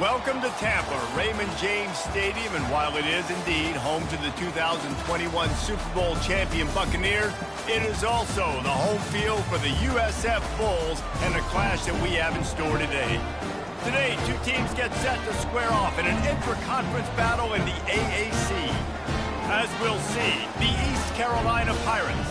Welcome to Tampa, Raymond James Stadium, and while it is indeed home to the 2021 Super Bowl champion Buccaneers, it is also the home field for the USF Bulls and a clash that we have in store today. Today, two teams get set to square off in an intra-conference battle in the AAC. As we'll see, the East Carolina Pirates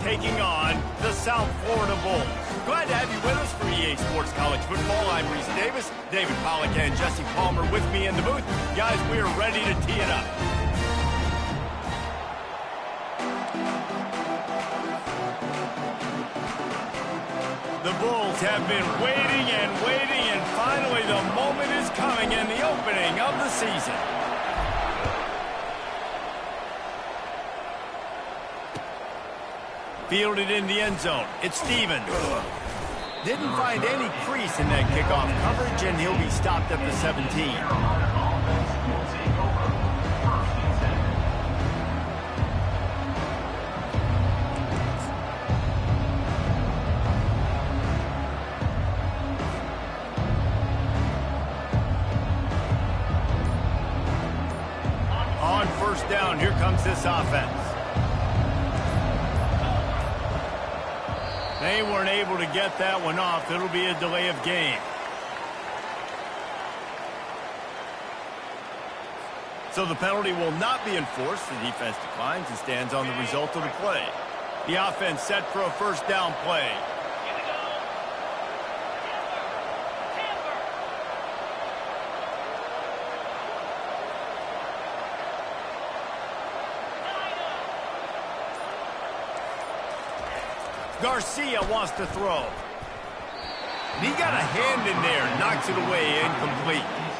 taking on the South Florida Bulls. Glad to have you with us for EA Sports College Football. I'm Reese Davis, David Pollack and Jesse Palmer with me in the booth. Guys, we are ready to tee it up. The Bulls have been waiting and finally the moment is coming in the opening of the season. Fielded in the end zone. It's Stevens. Didn't find any crease in that kickoff coverage, and he'll be stopped at the 17. On first down, here comes this offense. They weren't able to get that one off. It'll be a delay of game. So the penalty will not be enforced. The defense declines and stands on the result of the play. The offense set for a first down play. Garcia wants to throw. And he got a hand in there, knocks it away, incomplete.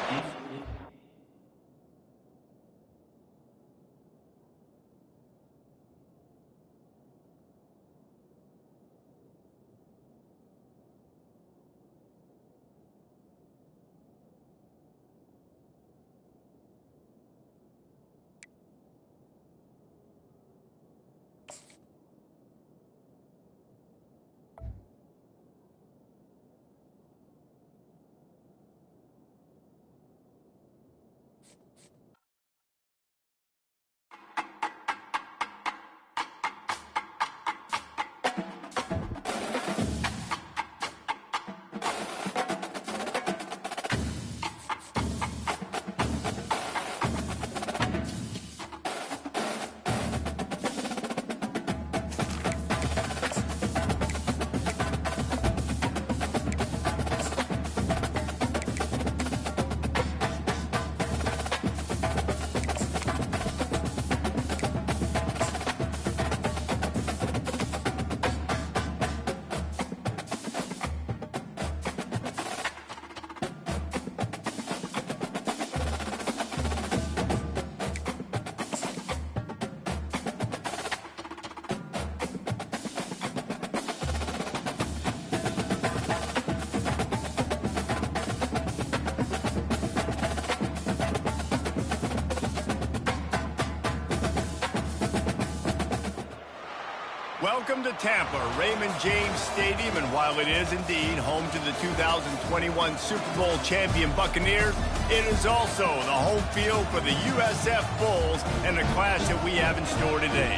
Welcome to Tampa, Raymond James Stadium, and while it is indeed home to the 2021 Super Bowl champion Buccaneers, it is also the home field for the USF Bulls and a clash that we have in store today.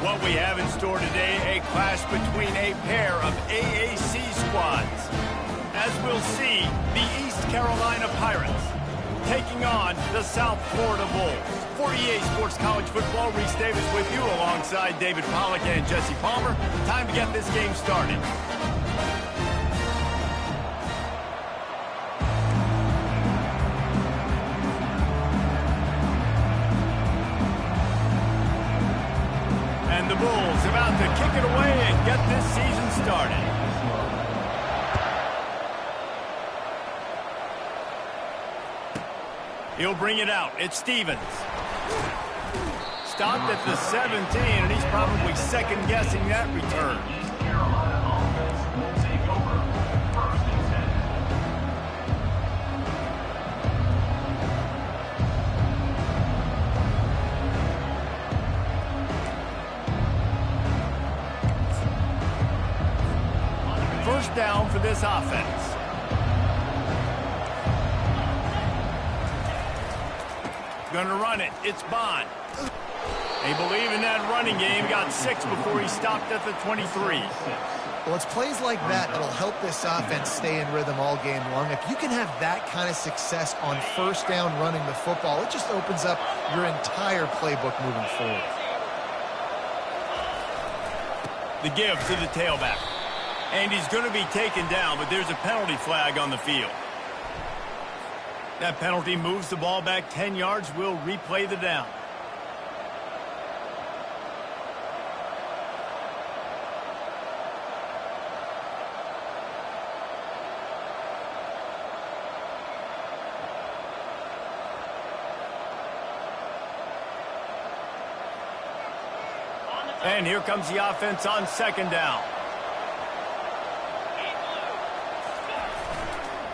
What we have in store today, a clash between a pair of AAC squads. As we'll see, the East Carolina Pirates taking on the South Florida Bulls. For EA Sports College Football, Reese Davis with you alongside David Pollack and Jesse Palmer. Time to get this game started. And the Bulls about to kick it away and get this season started. He'll bring it out. It's Stevens. Stopped at the 17, and he's probably second-guessing that return. First down for this offense. Gonna run it. It's Bond. They believe in that running game. Got 6 before he stopped at the 23. Well, it's plays like that that'll help this offense stay in rhythm all game long. If you can have that kind of success on first down running the football, it just opens up your entire playbook moving forward. The give to the tailback. And he's going to be taken down, but there's a penalty flag on the field. That penalty moves the ball back 10 yards. We'll replay the down. And here comes the offense on second down.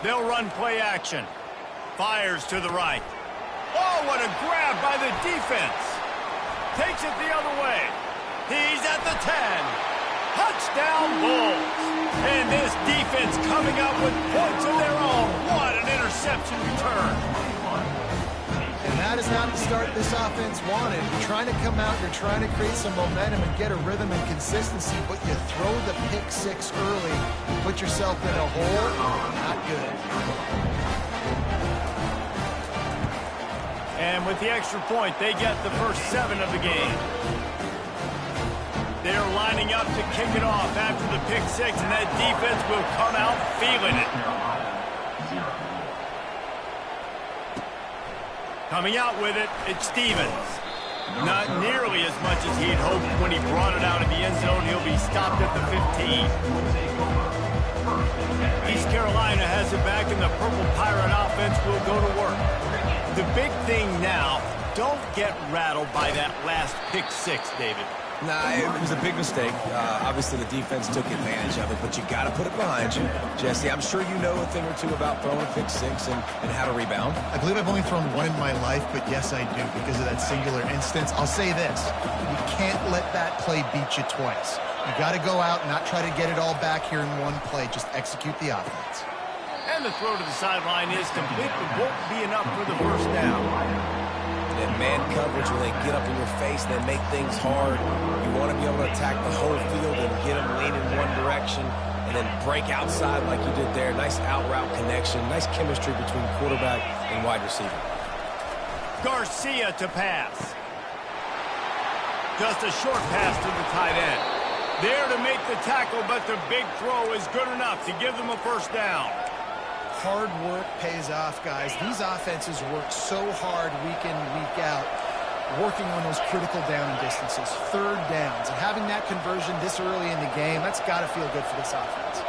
They'll run play action. Fires to the right. Oh, what a grab by the defense. Takes it the other way. He's at the 10. Touchdown Bulls. And this defense coming up with points of their own. What an interception return. And that is not the start this offense wanted. You're trying to come out, you're trying to create some momentum and get a rhythm and consistency, but you throw the pick 6 early, put yourself in a hole. Not good. And with the extra point, they get the first 7 of the game. They're lining up to kick it off after the pick 6, and that defense will come out feeling it. Coming out with it, it's Stevens. Not nearly as much as he'd hoped when he brought it out of the end zone. He'll be stopped at the 15. East Carolina has it back, and the Purple Pirate offense will go to work. The big thing now, don't get rattled by that last pick 6, David. Nah, it was a big mistake. Obviously, the defense took advantage of it, but you got to put it behind you. Jesse, I'm sure you know a thing or two about throwing a pick 6 and how to rebound. I believe I've only thrown 1 in my life, but yes, I do because of that singular instance. I'll say this. You can't let that play beat you twice. You got to go out and not try to get it all back here in one play. Just execute the offense. And the throw to the sideline is complete, but won't be enough for the first down. And man coverage, when they get up in your face, they make things hard. You want to be able to attack the whole field and get them leaning one direction and then break outside like you did there. Nice out-route connection, nice chemistry between quarterback and wide receiver. Garcia to pass. Just a short pass to the tight end. There to make the tackle, but the big throw is good enough to give them a first down. Hard work pays off, guys. These offenses work so hard week in, week out, working on those critical down and distances, third downs, and having that conversion this early in the game, that's got to feel good for this offense.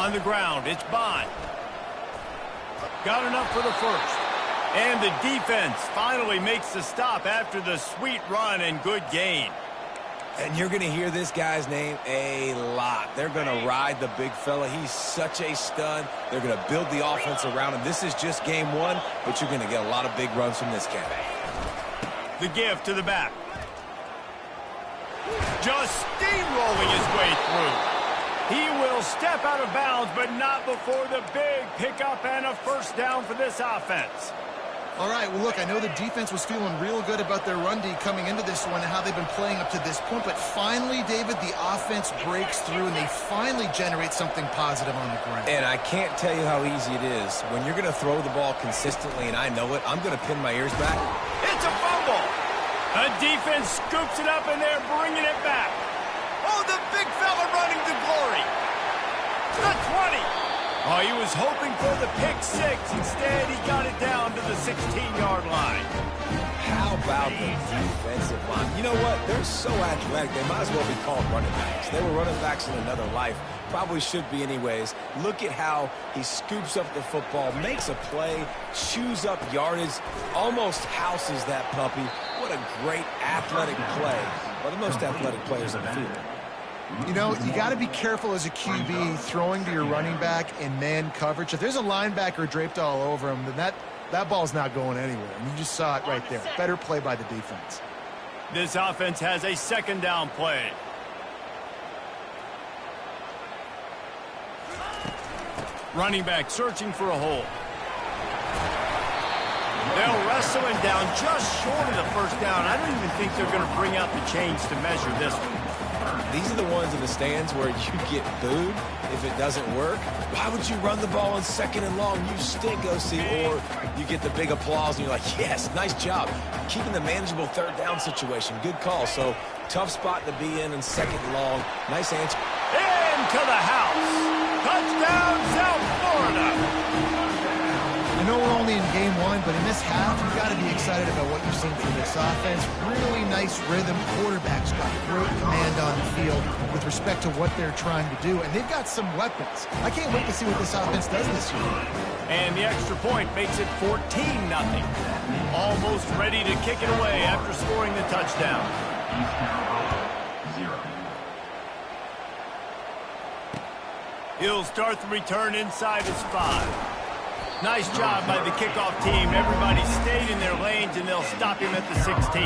On the ground, it's Bond. Got enough for the first. And the defense finally makes the stop after the sweet run and good gain. And you're going to hear this guy's name a lot. They're going to ride the big fella. He's such a stud. They're going to build the offense around him. This is just game 1, but you're going to get a lot of big runs from this guy. The give to the back. Just steamrolling his way through. He will step out of bounds, but not before the big pickup and a first down for this offense. All right, well, look, I know the defense was feeling real good about their run D coming into this one and how they've been playing up to this point, but finally, David, the offense breaks through and they finally generate something positive on the ground. And I can't tell you how easy it is. When you're going to throw the ball consistently, and I know it, I'm going to pin my ears back. It's a fumble. A defense scoops it up, and they're bringing it back. Oh, the big fella running to glory. The 20. Oh, he was hoping for the pick 6. Instead, he got it down to the 16-yard line. How about the defensive line? You know what? They're so athletic, they might as well be called running backs. They were running backs in another life. Probably should be anyways. Look at how he scoops up the football, makes a play, chews up yardage, almost houses that puppy. What a great athletic play. One of the most athletic players on the field. You know, you got to be careful as a QB throwing to your running back in man coverage. If there's a linebacker draped all over him, then that ball's not going anywhere. And you just saw it right there. Better play by the defense. This offense has a second down play. Running back searching for a hole. wrestling down just short of the first down. I don't even think they're going to bring out the chains to measure this one. These are the ones in the stands where you get booed if it doesn't work. Why would you run the ball on 2nd and long? You stink, OC. Or you get the big applause and you're like, yes, nice job. Keeping the manageable 3rd down situation. Good call. So tough spot to be in 2nd and long. Nice answer. Into the house. Touchdown, South Florida. I know we're only in game 1, but in this half, you've got to be excited about what you've seen from this offense. Really nice rhythm. Quarterback's got great command on the field with respect to what they're trying to do, and they've got some weapons. I can't wait to see what this offense does this year. And the extra point makes it 14-0. Almost ready to kick it away after scoring the touchdown. He'll start the return inside his 5. Nice job by the kickoff team. Everybody stayed in their lanes, and they'll stop him at the 16.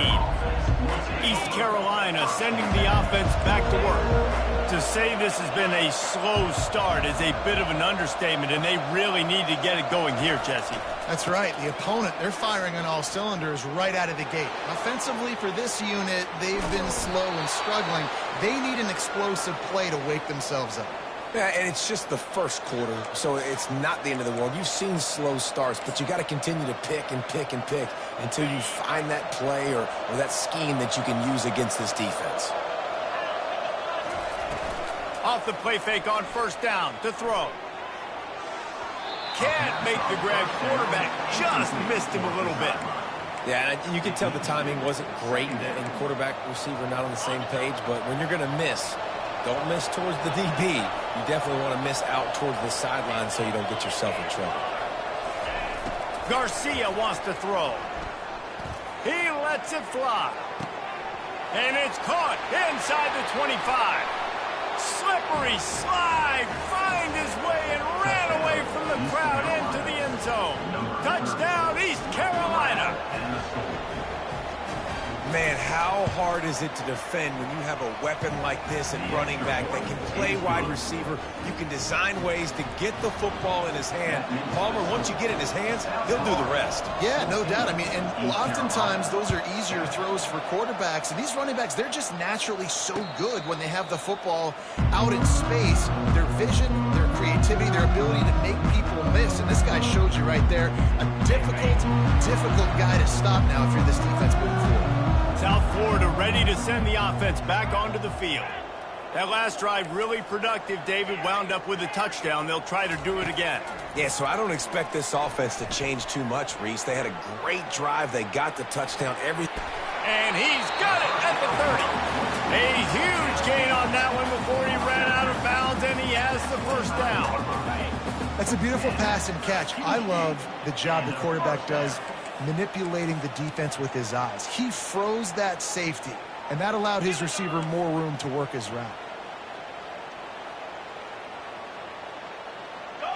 East Carolina sending the offense back to work. To say this has been a slow start is a bit of an understatement, and they really need to get it going here, Jesse. That's right. The opponent, they're firing on all cylinders right out of the gate. Offensively, for this unit, they've been slow and struggling. They need an explosive play to wake themselves up. Yeah, and it's just the first quarter, so it's not the end of the world. You've seen slow starts, but you got to continue to pick and pick and pick until you find that play or that scheme that you can use against this defense. Off the play fake on 1st down to throw. Can't make the grab. Quarterback just missed him a little bit. Yeah, and you can tell the timing wasn't great, and quarterback receiver not on the same page, but when you're going to miss, don't miss towards the DB. You definitely want to miss out towards the sideline so you don't get yourself in trouble. Garcia wants to throw. He lets it fly. And it's caught inside the 25. Slippery slide. Find his way and ran away from the crowd into the end zone. Touchdown, East Carolina. Man, how hard is it to defend when you have a weapon like this at running back that can play wide receiver? You can design ways to get the football in his hand. Palmer, once you get it in his hands, he'll do the rest. Yeah, no doubt. I mean, and oftentimes those are easier throws for quarterbacks. And these running backs, they're just naturally so good when they have the football out in space. Their vision, their creativity, their ability to make people miss. And this guy showed you right there, a difficult guy to stop now if you're this defense moving forward. South Florida ready to send the offense back onto the field. That last drive really productive. David wound up with a touchdown. They'll try to do it again. Yeah, so I don't expect this offense to change too much, Reese. They had a great drive. They got the touchdown. And he's got it at the 30. A huge gain on that one before he ran out of bounds, and he has the 1st down. That's a beautiful pass and catch. I love the job the quarterback does manipulating the defense with his eyes. He froze that safety, and that allowed his receiver more room to work his route.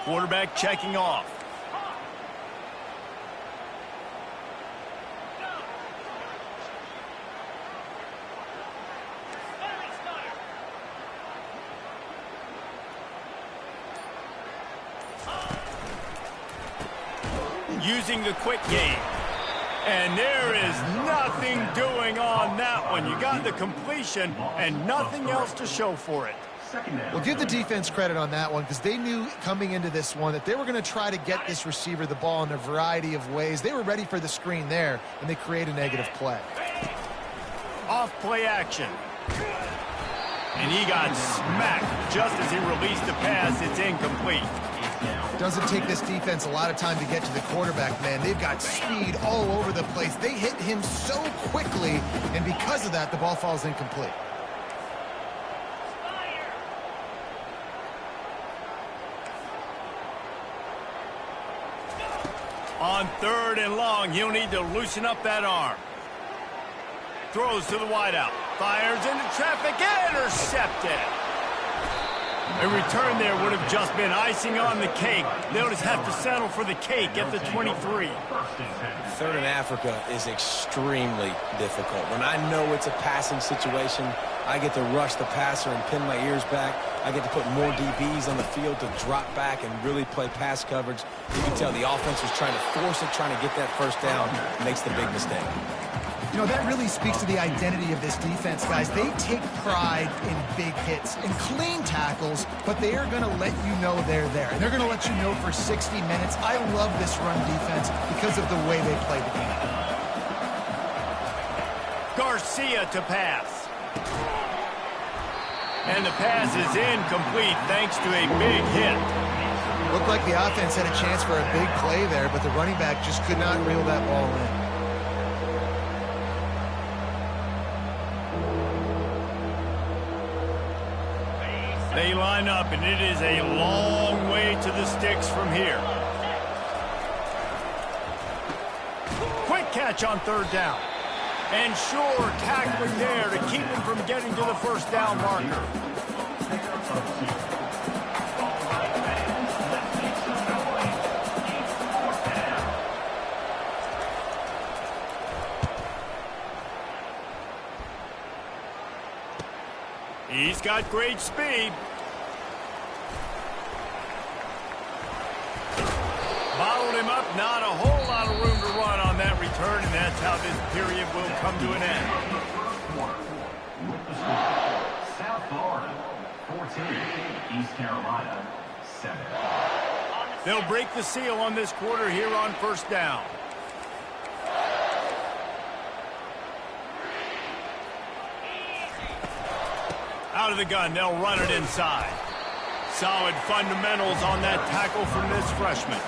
Quarterback checking off. Using the quick game. And there is nothing doing on that one. You got the completion and nothing else to show for it. Well, give the defense credit on that one because they knew coming into this one that they were going to try to get this receiver the ball in a variety of ways. They were ready for the screen there, and they create a negative play. Off play action. And he got smacked just as he released the pass. It's incomplete. Doesn't take this defense a lot of time to get to the quarterback, man. They've got speed all over the place. They hit him so quickly, and because of that, the ball falls incomplete. On 3rd and long, he'll need to loosen up that arm. Throws to the wideout. Fires into traffic. Intercepted. A return there would have just been icing on the cake. They'll just have to settle for the cake at the 23. 3rd in Africa is extremely difficult. When I know it's a passing situation, I get to rush the passer and pin my ears back. I get to put more DBs on the field to drop back and really play pass coverage. You can tell the offense was trying to force it, trying to get that first down, makes the big mistake. You know, that really speaks to the identity of this defense, guys. They take pride in big hits and clean tackles, but they are going to let you know they're there. And they're going to let you know for 60 minutes. I love this run defense because of the way they play the game. Garcia to pass. And the pass is incomplete thanks to a big hit. Looked like the offense had a chance for a big play there, but the running back just could not reel that ball in. They line up, and it is a long way to the sticks from here. Quick catch on third down. And sure tackling there to keep him from getting to the first down marker. He's got great speed. Bottled him up, not a whole lot of room to run on that return, and that's how this period will come to an end. South Florida, 14, East Carolina, 7. They'll break the seal on this quarter here on first down. Out of the gun, they'll run it inside. Solid fundamentals on that tackle from this freshman.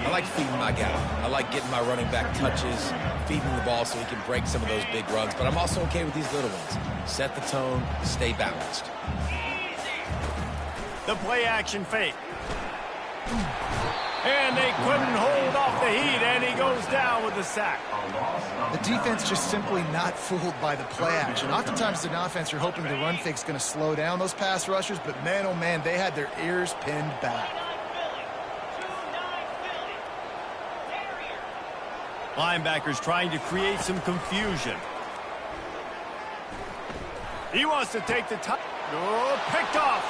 I like feeding my guy. I like getting my running back touches, feeding the ball so he can break some of those big runs. But I'm also okay with these little ones. Set the tone, stay balanced. The play action fake. And they couldn't hold off the heat, and he goes down with the sack. The defense just simply not fooled by the play action. Oftentimes, in offense, you're hoping the run fake's going to slow down those pass rushers, but man, oh man, they had their ears pinned back. Linebackers trying to create some confusion. He wants to take the top. Oh, picked off.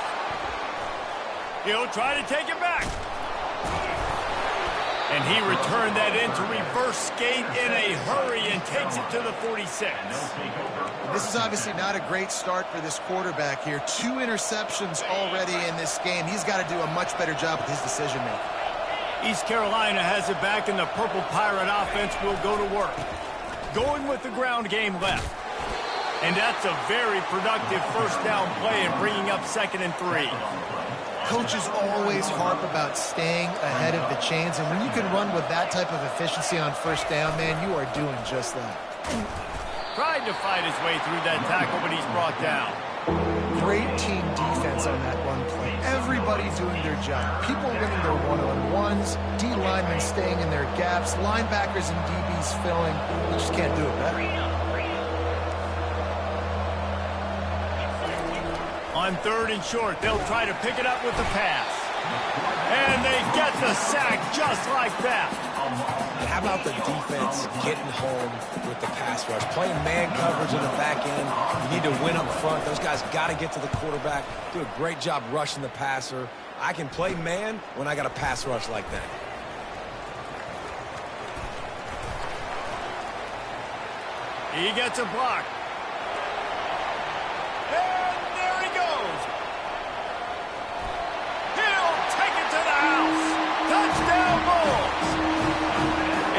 He'll try to take it back. And he returned that into reverse skate in a hurry and takes it to the 46. This is obviously not a great start for this quarterback here. 2 interceptions already in this game. He's got to do a much better job with his decision-making. East Carolina has it back, and the Purple Pirate offense will go to work. Going with the ground game left. And that's a very productive first down play and bringing up 2nd and 3. Coaches always harp about staying ahead of the chains, and when you can run with that type of efficiency on first down, man, you are doing just that. Tried to fight his way through that tackle, but he's brought down. Great team defense on that run play. Everybody doing their job. People winning their one-on-ones, D linemen staying in their gaps, linebackers and DBs filling. You just can't do it better. On 3rd and short, they'll try to pick it up with the pass. And they get the sack just like that. And how about the defense getting home with the pass rush? Playing man coverage in the back end. You need to win up front. Those guys got to get to the quarterback. Do a great job rushing the passer. I can play man when I got a pass rush like that. He gets a block. And there he goes. He'll take it to the house. Touchdown Bulls.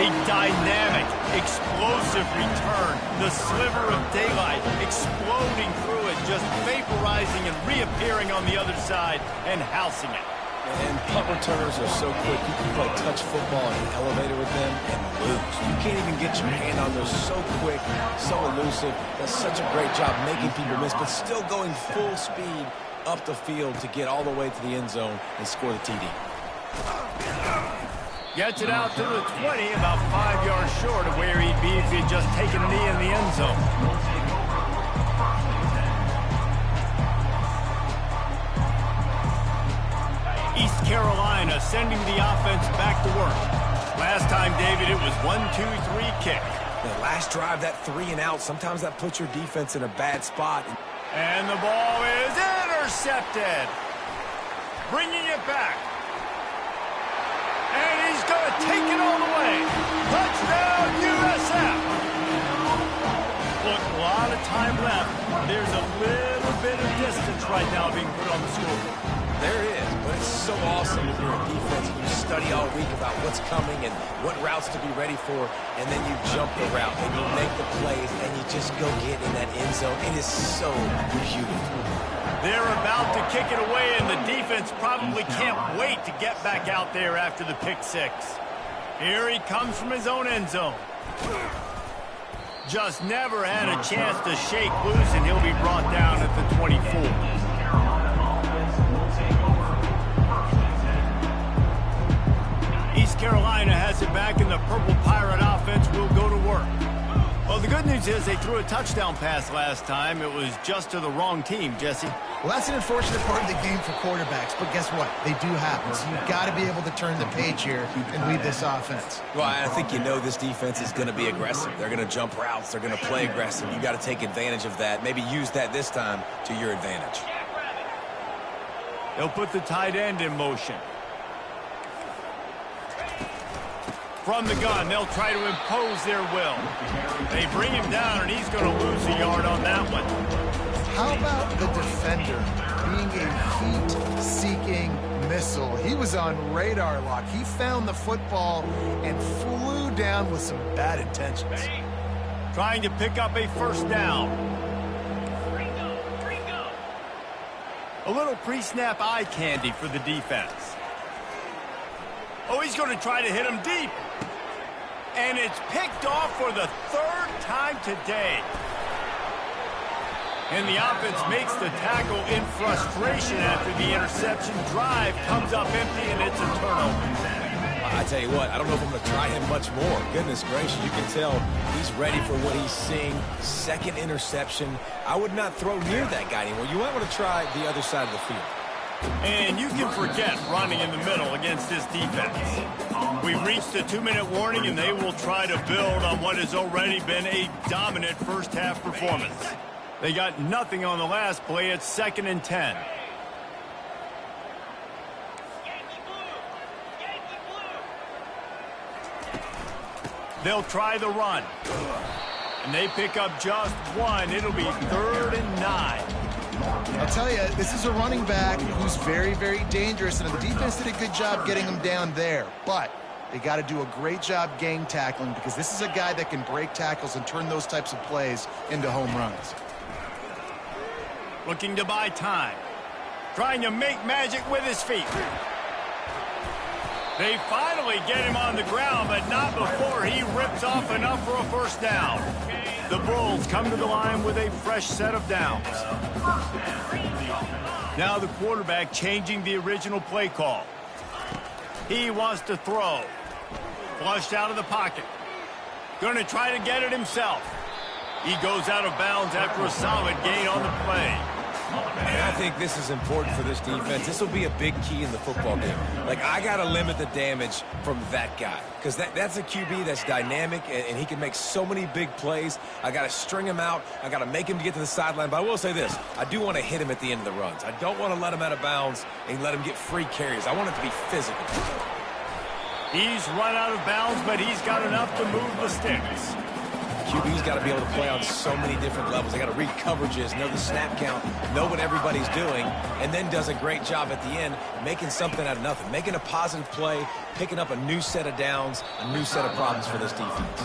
A dynamic, explosive return. The sliver of daylight exploding through it, just vaporizing and reappearing on the other side and housing it. And punt returners are so quick. You can play touch football in an elevator with them and lose. You can't even get your hand on those. So quick, so elusive. Does such a great job making people miss, but still going full speed up the field to get all the way to the end zone and score the TD. Gets it out to the 20, about 5 yards short of where he'd be if he'd just taken a knee in the end zone. East Carolina sending the offense back to work. Last time, David, it was 1-2-3 kick. The last drive, that 3 and out, sometimes that puts your defense in a bad spot. And the ball is intercepted. Bringing it back. And he's going to take it all the way. Touchdown, USF. Look, a lot of time left. There's a little bit of distance right now being put on the scoreboard. There is, but it's so awesome if you're a defense and you study all week about what's coming and what routes to be ready for, and then you jump the route and you make the plays and you just go get in that end zone. It is so beautiful. They're about to kick it away, and the defense probably can't wait to get back out there after the pick six. Here he comes from his own end zone. Just never had a chance to shake loose, and he'll be brought down at the 24. East Carolina has it back, and the Purple Pirate offense will go to work. Well, the good news is they threw a touchdown pass last time. It was just to the wrong team, Jesse. Well, that's an unfortunate part of the game for quarterbacks, but guess what? They do happen. So you've got to be able to turn the page here and lead this offense. Well, I think you know this defense is going to be aggressive. They're going to jump routes. They're going to play aggressive. You got to take advantage of that. Maybe use that this time to your advantage. They'll put the tight end in motion. From the gun, they'll try to impose their will. They bring him down, and he's going to lose a yard on that one. How about the defender being a heat-seeking missile? He was on radar lock. He found the football and flew down with some bad intentions. Trying to pick up a first down. A little pre-snap eye candy for the defense. Oh, he's going to try to hit him deep. And it's picked off for the third time today. And the offense makes the tackle in frustration after the interception. Drive comes up empty, and it's a turnover. I tell you what, I don't know if I'm going to try him much more. Goodness gracious, you can tell he's ready for what he's seeing. Second interception. I would not throw near that guy anymore. You might want to try the other side of the field. And you can forget running in the middle against this defense. We've reached the 2-minute warning, and they will try to build on what has already been a dominant first-half performance. They got nothing on the last play. It's 2nd and 10. They'll try the run. And they pick up just one. It'll be 3rd and 9. I'll tell you, this is a running back who's very, very dangerous, and the defense did a good job getting him down there. But they got to do a great job gang tackling, because this is a guy that can break tackles and turn those types of plays into home runs. Looking to buy time. Trying to make magic with his feet. They finally get him on the ground, but not before he rips off enough for a first down. The Bulls come to the line with a fresh set of downs. Now the quarterback changing the original play call. He wants to throw. Flushed out of the pocket. Going to try to get it himself. He goes out of bounds after a solid gain on the play. And I think this is important for this defense. This will be a big key in the football game. Like, I got to limit the damage from that guy, because that's a QB that's dynamic, and he can make so many big plays. I got to string him out. I got to make him get to the sideline. But I will say this. I do want to hit him at the end of the runs. I don't want to let him out of bounds and let him get free carries. I want it to be physical. He's run out of bounds, but he's got enough to move the sticks. QB's got to be able to play on so many different levels. They got to read coverages, know the snap count, know what everybody's doing, and then does a great job at the end making something out of nothing, making a positive play, picking up a new set of downs, a new set of problems for this defense.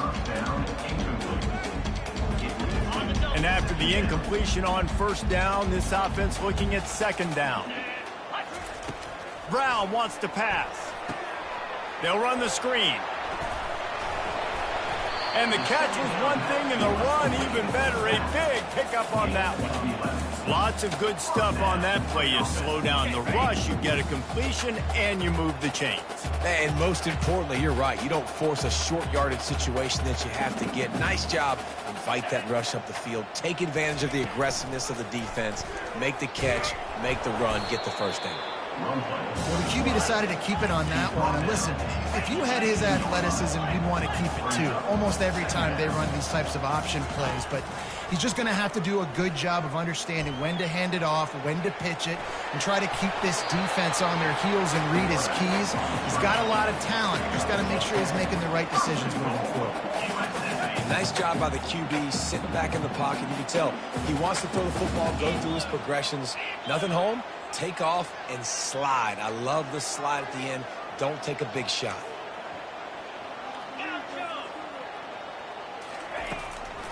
And after the incompletion on first down, this offense looking at 2nd down. Brown wants to pass. They'll run the screen. And the catch was one thing, and the run even better. A big pickup on that one. Lots of good stuff on that play. You slow down the rush, you get a completion, and you move the chains. And most importantly, you're right. You don't force a short yardage situation that you have to get. Nice job. Invite that rush up the field. Take advantage of the aggressiveness of the defense. Make the catch, make the run, get the first down. Well, the QB decided to keep it on that one. And listen, if you had his athleticism, you'd want to keep it too. Almost every time they run these types of option plays. But he's just going to have to do a good job of understanding when to hand it off, when to pitch it, and try to keep this defense on their heels and read his keys. He's got a lot of talent. Just got to make sure he's making the right decisions moving forward. Nice job by the QB, sitting back in the pocket. You can tell he wants to throw the football, go through his progressions. Nothing home, take off and slide. I love the slide at the end. Don't take a big shot.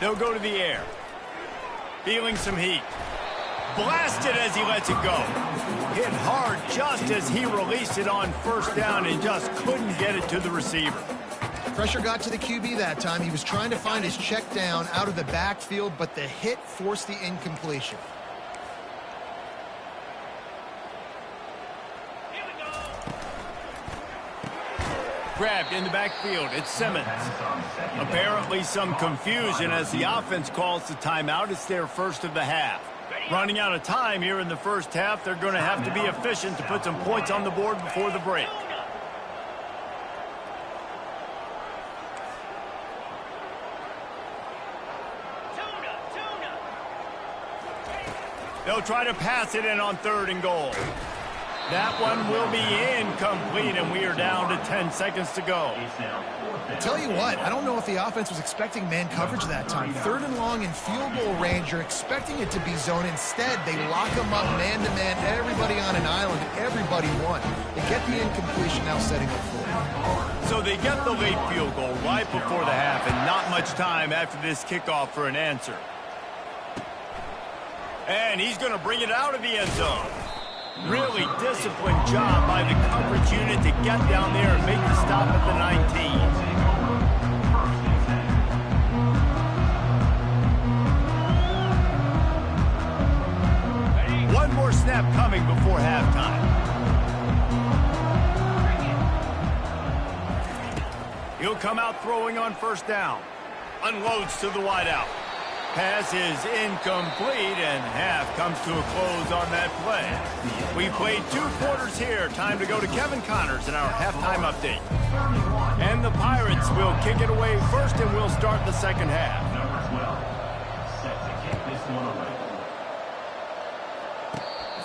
They'll go to the air. Feeling some heat. Blasted as he lets it go. Hit hard just as he released it on first down and just couldn't get it to the receiver. Pressure got to the QB that time. He was trying to find his check down out of the backfield, but the hit forced the incompletion. Grabbed in the backfield. It's Simmons. Apparently some confusion as the offense calls the timeout. It's their first of the half. Running out of time here in the first half. They're going to have to be efficient to put some points on the board before the break. They'll try to pass it in on 3rd and goal. That one will be incomplete, and we are down to 10 seconds to go. I'll tell you what, I don't know if the offense was expecting man coverage that time. 3rd and long in field goal range, you're expecting it to be zone. Instead, they lock them up man-to-man, everybody on an island, and everybody won. They get the incompletion, now setting up for it. So they get the late field goal right before the half, and not much time after this kickoff for an answer. And he's going to bring it out of the end zone. Really disciplined job by the coverage unit to get down there and make the stop at the 19. One more snap coming before halftime. He'll come out throwing on first down. Unloads to the wideout. Pass is incomplete, and half comes to a close on that play. We played 2 quarters here. Time to go to Kevin Connors in our halftime update. And the Pirates will kick it away first, and we'll start the second half.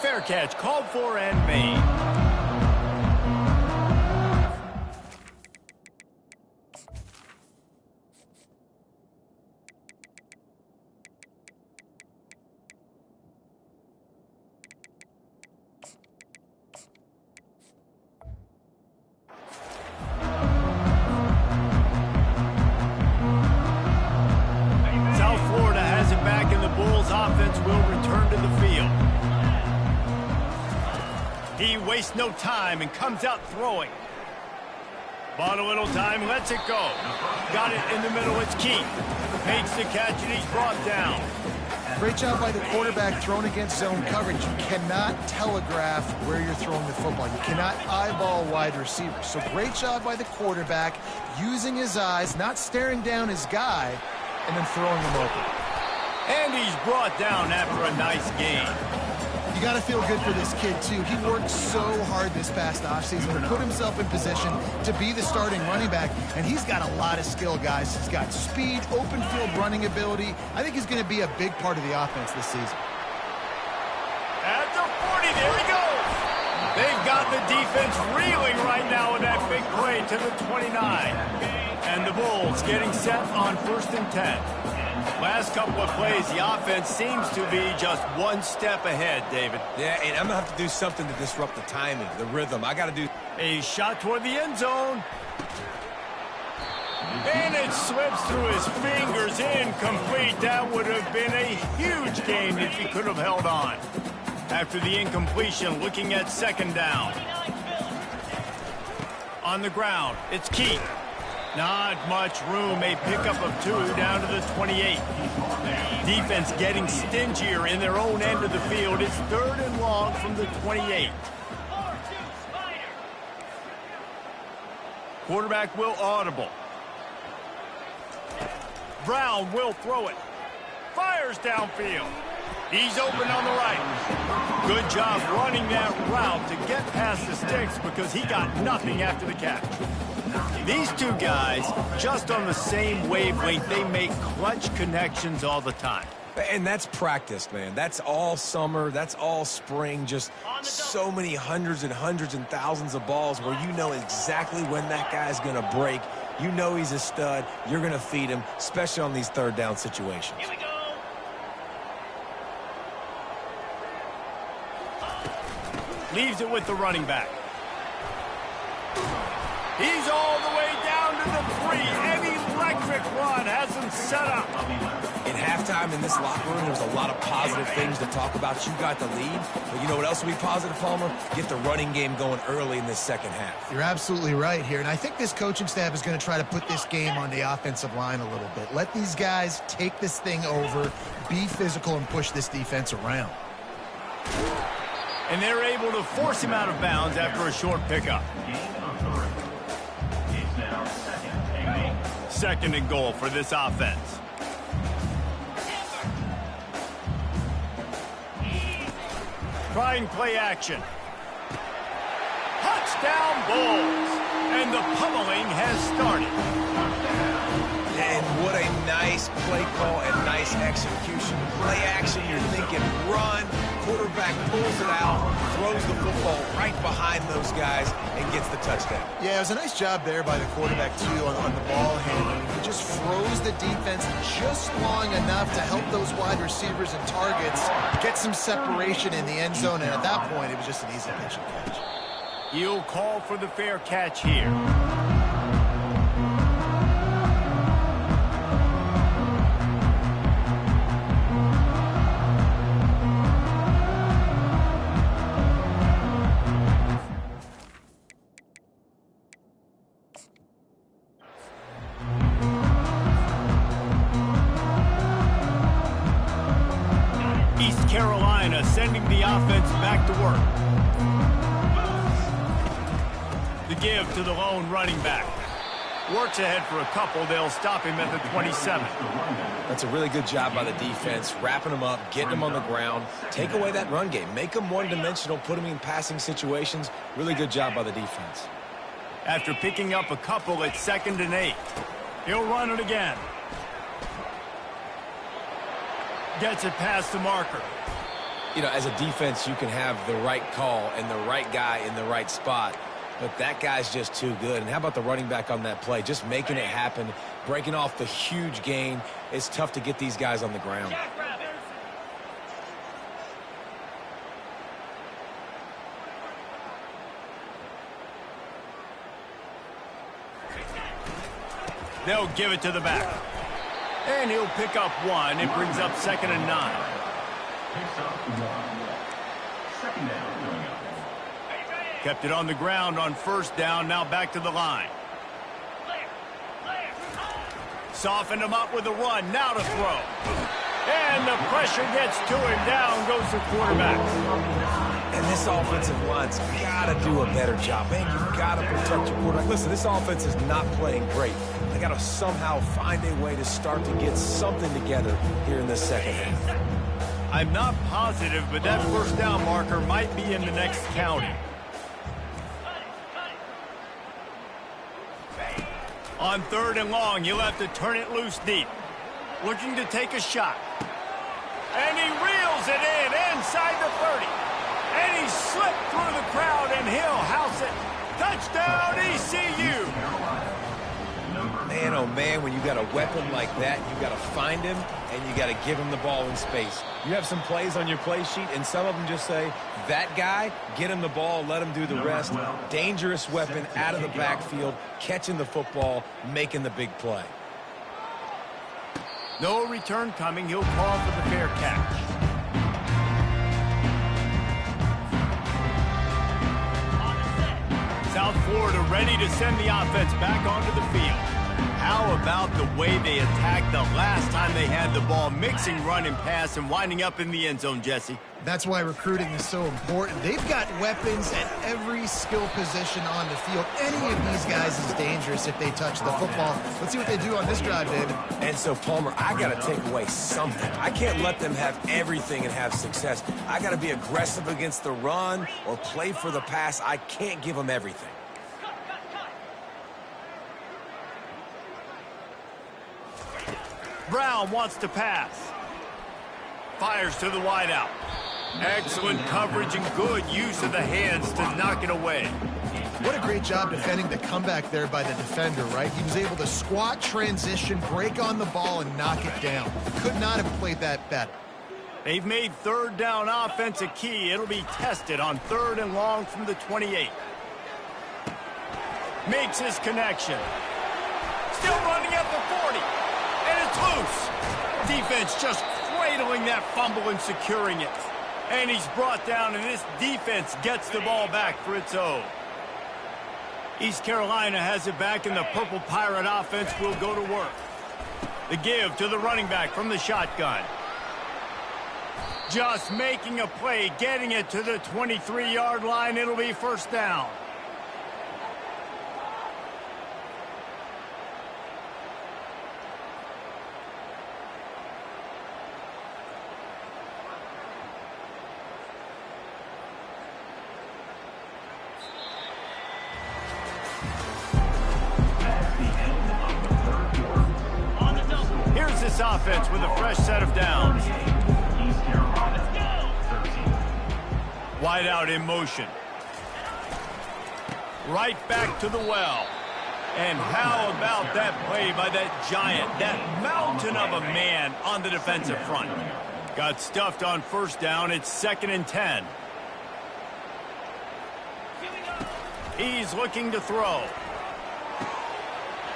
Fair catch called for and made. Offense will return to the field. He wastes no time and comes out throwing. Bought a little time, lets it go. Got it in the middle, it's Keith. Makes the catch and he's brought down. Great job by the quarterback thrown against zone coverage. You cannot telegraph where you're throwing the football. You cannot eyeball wide receivers. So great job by the quarterback using his eyes, not staring down his guy, and then throwing him open. And he's brought down after a nice game. You got to feel good for this kid, too. He worked so hard this past offseason to put himself in position to be the starting running back, and he's got a lot of skill, guys. He's got speed, open field running ability. I think he's going to be a big part of the offense this season. At the 40, there he goes. They've got the defense reeling right now with that big play to the 29. And the Bulls getting set on 1st and 10. Last couple of plays, the offense seems to be just one step ahead, David. Yeah, and I'm going to have to do something to disrupt the timing, the rhythm. I got to do... A shot toward the end zone. And it slips through his fingers, incomplete. That would have been a huge gain if he could have held on. After the incompletion, looking at 2nd down. On the ground, it's Keith. Not much room, a pickup of 2 down to the 28. Defense getting stingier in their own end of the field. It's 3rd and long from the 28. Quarterback will audible. Brown will throw it. Fires downfield. He's open on the right. Good job running that route to get past the sticks because he got nothing after the catch. These two guys, just on the same wavelength, they make clutch connections all the time. And that's practice, man. That's all summer. That's all spring. Just so many hundreds and hundreds and thousands of balls where you know exactly when that guy's going to break. You know he's a stud. You're going to feed him, especially on these third down situations. Here we go. Leaves it with the running back. He's all the way down to the 3. An electric run has him set up. In halftime in this locker room, there was a lot of positive things to talk about. You got the lead, but you know what else will be positive, Palmer? Get the running game going early in this second half. You're absolutely right here, and I think this coaching staff is going to try to put this game on the offensive line a little bit. Let these guys take this thing over, be physical, and push this defense around. And they're able to force him out of bounds after a short pickup. Second and goal for this offense. Trying play action. Touchdown Bulls. And the pummeling has started. And what a nice play call and nice execution. Play action, you're thinking run. Quarterback pulls it out, throws the football right behind those guys, and gets the touchdown. Yeah, it was a nice job there by the quarterback, too, on the ball handling. He just froze the defense just long enough to help those wide receivers and targets get some separation in the end zone, and at that point, it was just an easy pitch and catch. He'll call for the fair catch here. Carolina sending the offense back to work. The give to the lone running back. Works ahead for a couple. They'll stop him at the 27. That's a really good job by the defense, wrapping him up, getting him on the ground. Take away that run game. Make him one-dimensional, put him in passing situations. Really good job by the defense. After picking up a couple at 2nd and 8. He'll run it again. Gets it past the marker. You know, as a defense, you can have the right call and the right guy in the right spot, but that guy's just too good. And how about the running back on that play? Just making it happen, breaking off the huge gain. It's tough to get these guys on the ground. They'll give it to the back. And he'll pick up 1. It brings up 2nd and 9. Kept it on the ground on 1st down. Now back to the line. Softened him up with a run. Now to throw. And the pressure gets to him. Down goes the quarterback. And this offensive line's got to do a better job. Man, you've got to protect your quarterback. Listen, this offense is not playing great. They got to somehow find a way to start to get something together here in the second half. I'm not positive, but that 1st down marker might be in the next county. On 3rd and long, he'll have to turn it loose deep. Looking to take a shot. And he reels it in inside the 30. And he slipped through the crowd, and he'll house it. Touchdown, ECU. Man, oh man, when you got a weapon like that, you got to find him, and you got to give him the ball in space. You have some plays on your play sheet, and some of them just say, that guy, get him the ball, let him do the rest. Dangerous weapon out of the backfield, catching the football, making the big play. No return coming. He'll call for the fair catch. South Florida ready to send the offense back onto the field. How about the way they attacked the last time they had the ball, mixing run and pass and winding up in the end zone, Jesse? That's why recruiting is so important. They've got weapons at every skill position on the field. Any of these guys is dangerous if they touch the football. Let's see what they do on this drive, David. And so, Palmer, I got to take away something. I can't let them have everything and have success. I got to be aggressive against the run or play for the pass. I can't give them everything. Brown wants to pass. Fires to the wideout. Excellent coverage and good use of the hands to knock it away. What a great job defending the comeback there by the defender, right? He was able to squat, transition, break on the ball, and knock it down. Could not have played that better. They've made third down offense a key. It'll be tested on 3rd and long from the 28. Makes his connection. Still running at the 40. And it's loose. Defense just cradling that fumble and securing it. And he's brought down, and this defense gets the ball back for its own. East Carolina has it back, and the Purple Pirate offense will go to work. The give to the running back from the shotgun. Just making a play, getting it to the 23-yard line. It'll be first down. Here's this offense with a fresh set of downs. Wide out in motion. Right back to the well. And how about that play by that giant, that mountain of a man on the defensive front? Got stuffed on first down. It's 2nd and 10. He's looking to throw.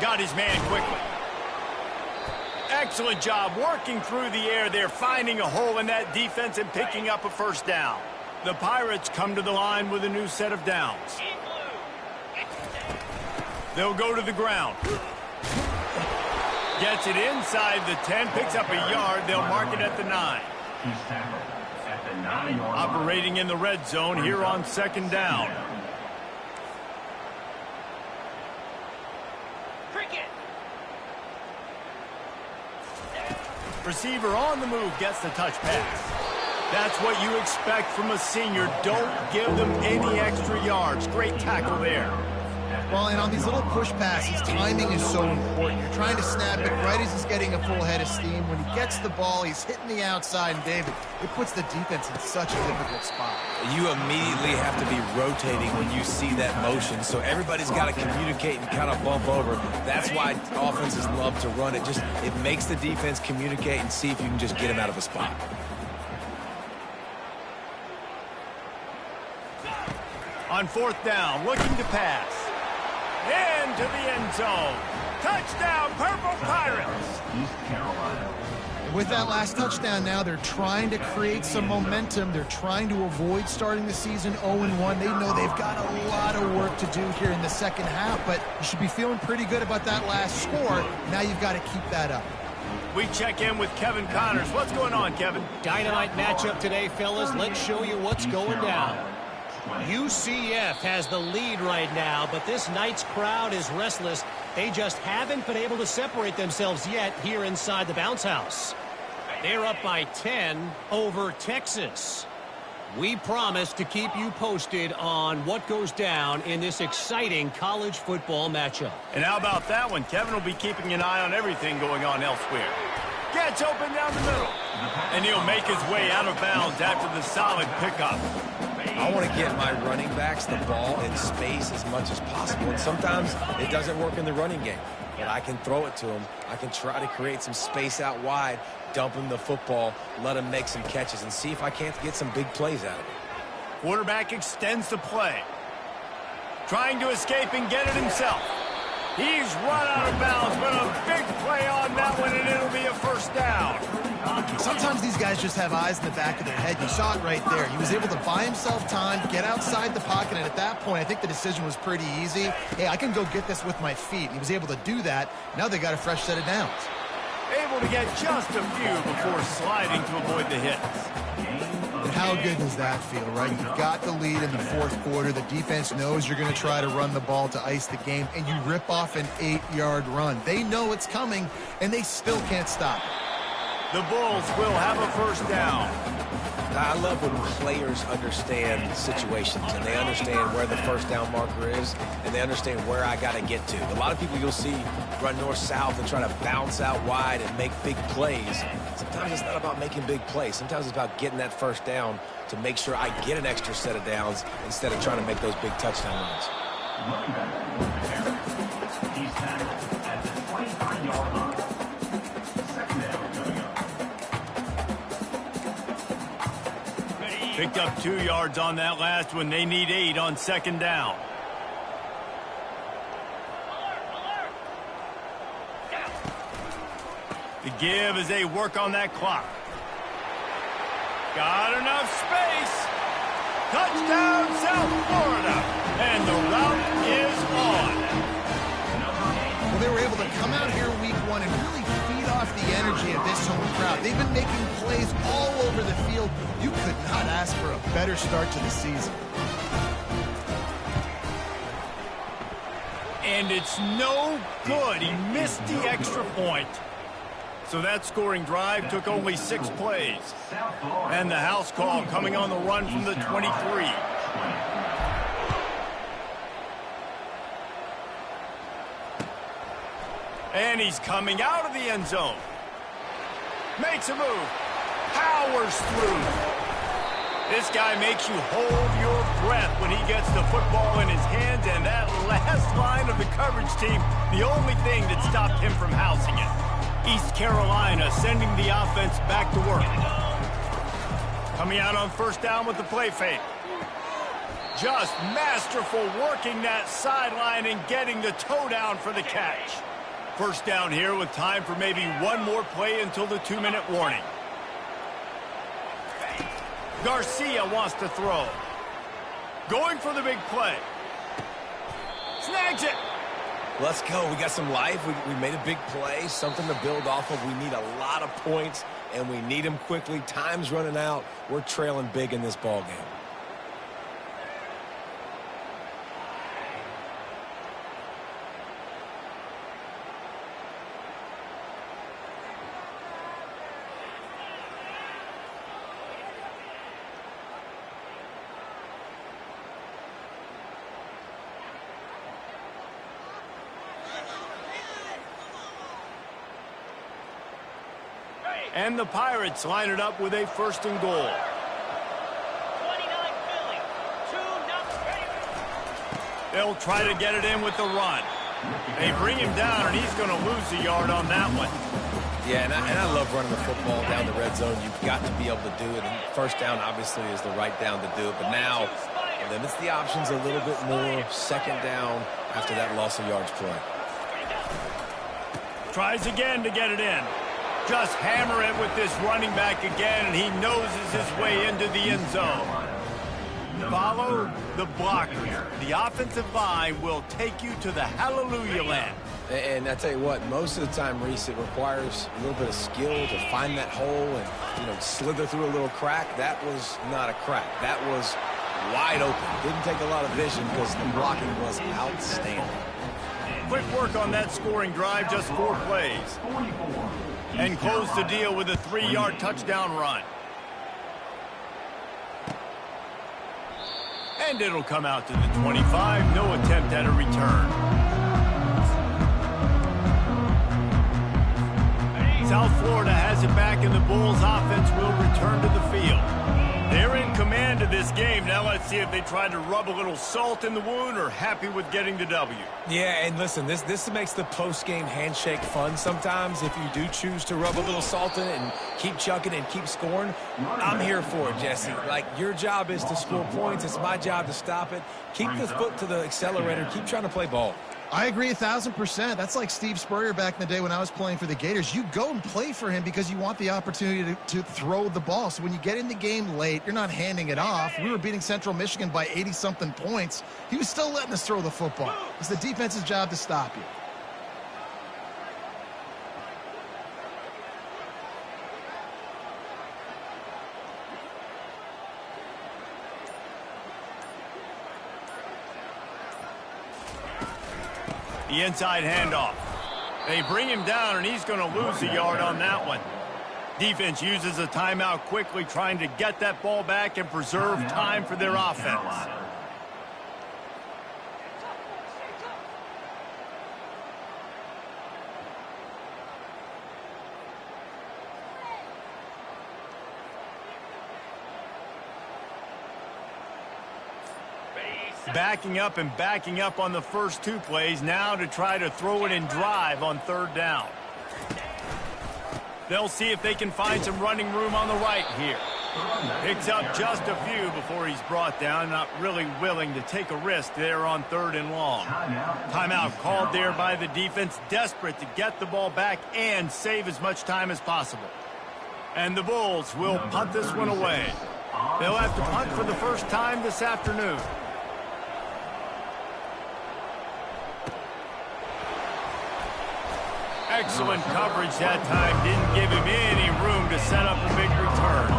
Got his man quickly. Excellent job working through the air there, finding a hole in that defense and picking up a first down. The Pirates come to the line with a new set of downs. They'll go to the ground. Gets it inside the 10, picks up a yard. They'll mark it at the 9. Operating in the red zone here on 2nd down. Receiver on the move gets the touch pass. That's what you expect from a senior. Don't give them any extra yards. Great tackle there. Well, and on these little push passes, timing is so important. You're trying to snap it right as he's getting a full head of steam. When he gets the ball, he's hitting the outside, and David, it puts the defense in such a difficult spot. You immediately have to be rotating when you see that motion, so everybody's got to communicate and kind of bump over. That's why offenses love to run it. It makes the defense communicate and see if you can just get him out of a spot. On 4th down, looking to pass. Into the end zone. Touchdown, Purple Pirates. East Carolina. With that last touchdown now, they're trying to create some momentum. They're trying to avoid starting the season 0-1. They know they've got a lot of work to do here in the second half, but you should be feeling pretty good about that last score. Now you've got to keep that up. We check in with Kevin Connors. What's going on, Kevin? Dynamite matchup today, fellas. Let's show you what's going down. UCF has the lead right now, but this night's crowd is restless. They just haven't been able to separate themselves yet here inside the bounce house. They're up by 10 over Texas. We promise to keep you posted on what goes down in this exciting college football matchup. And how about that one? Kevin will be keeping an eye on everything going on elsewhere. Gets open down the middle. And he'll make his way out of bounds after the solid pickup. I want to get my running backs the ball in space as much as possible. And sometimes it doesn't work in the running game. But I can throw it to him. I can try to create some space out wide, dump him the football, let him make some catches, and see if I can't get some big plays out of it. Quarterback extends the play. Trying to escape and get it himself. He's run out of bounds, but a big play on that one, and it'll be a first down. Sometimes these guys just have eyes in the back of their head. You saw it right there. He was able to buy himself time, get outside the pocket, and at that point, I think the decision was pretty easy. Hey, I can go get this with my feet. He was able to do that. Now they got a fresh set of downs. Able to get just a few before sliding to avoid the hits. And how good does that feel, right? You've got the lead in the fourth quarter. The defense knows you're going to try to run the ball to ice the game, and you rip off an 8-yard run. They know it's coming, and they still can't stop it. The Bulls will have a first down. I love when players understand situations and they understand where the first down marker is and they understand where I got to get to. A lot of people you'll see run north-south and try to bounce out wide and make big plays. Sometimes it's not about making big plays. Sometimes it's about getting that first down to make sure I get an extra set of downs instead of trying to make those big touchdown runs. He's tackled at the 25-yard line. Second down coming up. Picked up 2 yards on that last one. They need 8 on second down. The give as they work on that clock. Got enough space. Touchdown, South Florida. And the route is on. Well, they were able to come out here week 1 and really feed off the energy of this home crowd. They've been making plays all over the field. You could not ask for a better start to the season. And it's no good. He missed the extra point. So that scoring drive took only 6 plays. And the house call coming on the run from the 23. And he's coming out of the end zone. Makes a move. Powers through. This guy makes you hold your breath when he gets the football in his hands, and that last line of the coverage team, the only thing that stopped him from housing it. East Carolina sending the offense back to work. Coming out on first down with the play fake. Just masterful working that sideline and getting the toe down for the catch. First down here with time for maybe one more play until the 2-minute warning. Garcia wants to throw. Going for the big play. Snags it. Let's go. We got some life. We made a big play, something to build off of. We need a lot of points, and we need them quickly. Time's running out. We're trailing big in this ball game. And the Pirates line it up with a first and goal. 29 Philly. 2-0. They'll try to get it in with the run. They bring him down, and he's going to lose a yard on that one. Yeah, and I love running the football down the red zone. You've got to be able to do it. And first down, obviously, is the right down to do it. But now it limits the options a little bit more. Second down after that loss of yards play. Tries again to get it in. Just hammer it with this running back again, and he noses his way into the end zone. Follow the blockers. The offensive line will take you to the hallelujah land. And I tell you what, most of the time, Reese, it requires a little bit of skill to find that hole and, slither through a little crack. That was not a crack. That was wide open. Didn't take a lot of vision because the blocking was outstanding. Quick work on that scoring drive, just 4 plays. And close the deal with a 3-yard touchdown run. And it'll come out to the 25. No attempt at a return. South Florida has it back, and the Bulls offense will return to the field. They're in command of this game. Now let's see if they try to rub a little salt in the wound or happy with getting the W. Yeah, and listen, this makes the post-game handshake fun sometimes. If you do choose to rub a little salt in it and keep chucking and keep scoring, I'm here for it, Jesse. Like, your job is to score points. It's my job to stop it. Keep the foot to the accelerator. Keep trying to play ball. I agree 1,000%. That's like Steve Spurrier back in the day when I was playing for the Gators. You go and play for him because you want the opportunity to throw the ball. So when you get in the game late, you're not handing it off. We were beating Central Michigan by 80-something points. He was still letting us throw the football. It's the defense's job to stop you. The inside handoff. They bring him down, and he's going to lose a yard on that one. Defense uses a timeout quickly, trying to get that ball back and preserve time for their offense. Backing up and backing up on the first two plays now to try to throw it and drive on third down. They'll see if they can find some running room on the right here. Picks up just a few before he's brought down, not really willing to take a risk there on third and long. Timeout called there by the defense, desperate to get the ball back and save as much time as possible. And the Bulls will punt this one away. They'll have to punt for the first time this afternoon. Excellent coverage that time. Didn't give him any room to set up a big return.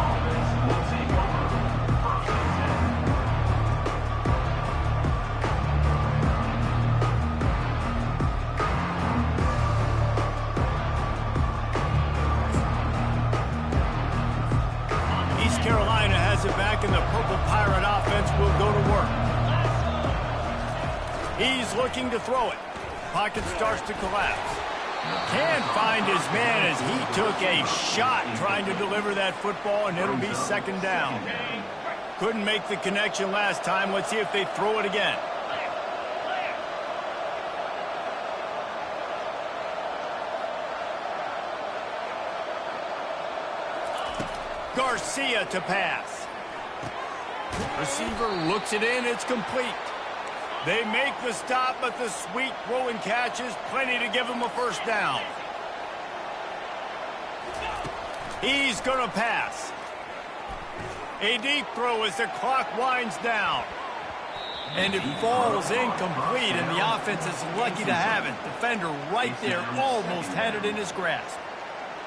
East Carolina has it back, and the Purple Pirate offense will go to work. He's looking to throw it. Pocket starts to collapse. Can't find his man as he took a shot trying to deliver that football, and it'll be second down. Couldn't make the connection last time. Let's see if they throw it again. Garcia to pass. Receiver looks it in. It's complete. They make the stop, but the sweet throw and catch is plenty to give him a first down. He's going to pass. A deep throw as the clock winds down. And it falls incomplete, and the offense is lucky to have it. Defender right there almost had it in his grasp.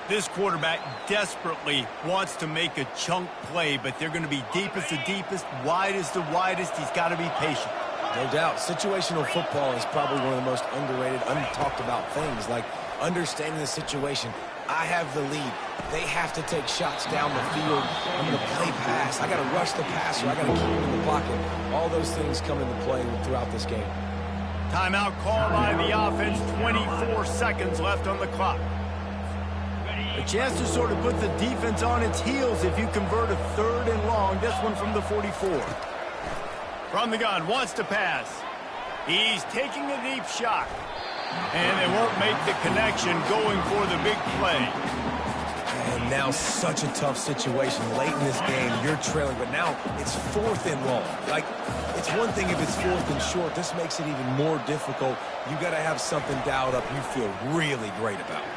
This quarterback desperately wants to make a chunk play, but they're going to be deep as the deepest, wide as the widest. He's got to be patient. No doubt. Situational football is probably one of the most underrated, untalked about things, like understanding the situation. I have the lead. They have to take shots down the field. I'm going to play pass. I got to rush the passer. I got to keep him in the pocket. All those things come into play throughout this game. Timeout called by the offense. 24 seconds left on the clock. A chance to sort of put the defense on its heels if you convert a third and long. This one from the 44. From the gun, wants to pass. He's taking a deep shot. And they won't make the connection going for the big play. And now such a tough situation. Late in this game, you're trailing, but now it's fourth and long. Like, it's one thing if it's fourth and short. This makes it even more difficult. You got to have something dialed up you feel really great about.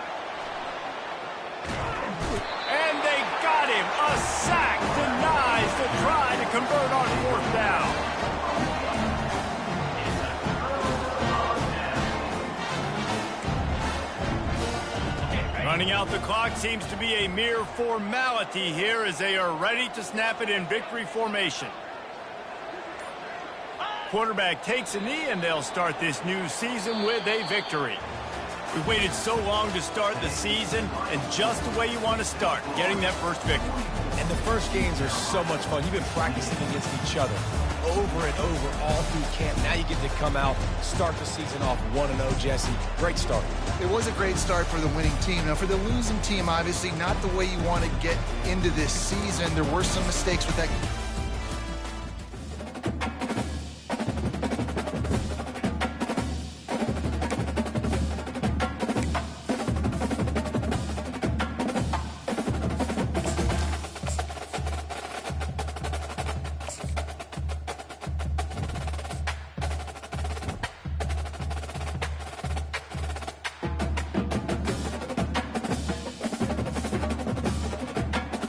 And they got him. A sack denies the try to convert on fourth down. Running out the clock seems to be a mere formality here as they are ready to snap it in victory formation. Quarterback takes a knee, and they'll start this new season with a victory. We waited so long to start the season, and just the way you want to start, getting that first victory. And the first games are so much fun. You've been practicing against each other over and over all through camp. Now you get to come out, start the season off 1-0, Jesse. Great start. It was a great start for the winning team. Now, for the losing team, obviously not the way you want to get into this season. There were some mistakes with that